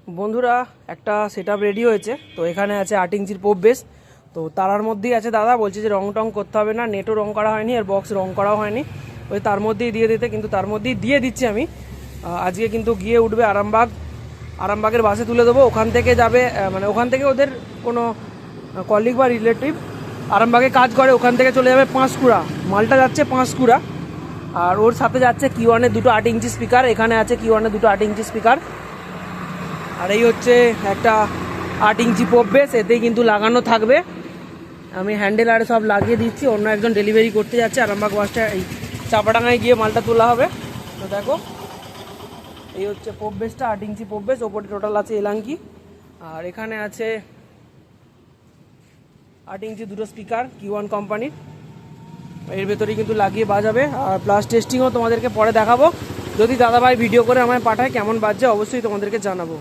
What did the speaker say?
বন্ধুরা একটা setup ready হয়েছে। তো এখানে আছে 8 ইঞ্চির পোপ বেস। তো তারার মধ্যেই আছে, দাদা বলছে যে রং টং করতে হবে না, নেটও রং করা হয়নি আর বক্স রং করাও হয়নি, ওই তার মধ্যেই দিয়ে দিতে, কিন্তু তার মধ্যেই দিয়ে দিচ্ছি আমি। আজকে কিন্তু গিয়ে উঠবে আরামবাগের বাসে তুলে দেবো, ওখান থেকে যাবে, মানে ওখান থেকে ওদের কোনো কলিগ বা রিলেটিভ আরামবাগে কাজ করে, ওখান থেকে চলে যাবে পাঁশকুড়া, মালটা যাচ্ছে পাঁশকুড়া। আর ওর সাথে যাচ্ছে কিওয়ানের দুটো 8 ইঞ্চি স্পিকার, এখানে আছে কিওয়ানের দুটো 8 ইঞ্চি স্পিকার। আর এই হচ্ছে একটা 8 ইঞ্চি পপ বেস, এতেই কিন্তু লাগানো থাকবে। আমি হ্যান্ডেল আর সব লাগিয়ে দিচ্ছি, অন্য একজন ডেলিভারি করতে যাচ্ছে আরামবাগ বাসটা, এই চাপাডাঙ্গায় গিয়ে মালটা তোলা হবে। তো দেখো এই হচ্ছে পপ বেসটা, 8 ইঞ্চি পপ বেস, ওপরে টোটাল আছে এলাঙ্কি। আর এখানে আছে 8 ইঞ্চি দুটো স্পিকার কিওয়ান কোম্পানির, এর ভেতরেই কিন্তু লাগিয়ে বাজাবে। আর প্লাস টেস্টিংও তোমাদেরকে পরে দেখাবো, যদি দাদাভাই ভিডিও করে আমায় পাঠায় কেমন বাজছে অবশ্যই তোমাদেরকে জানাবো।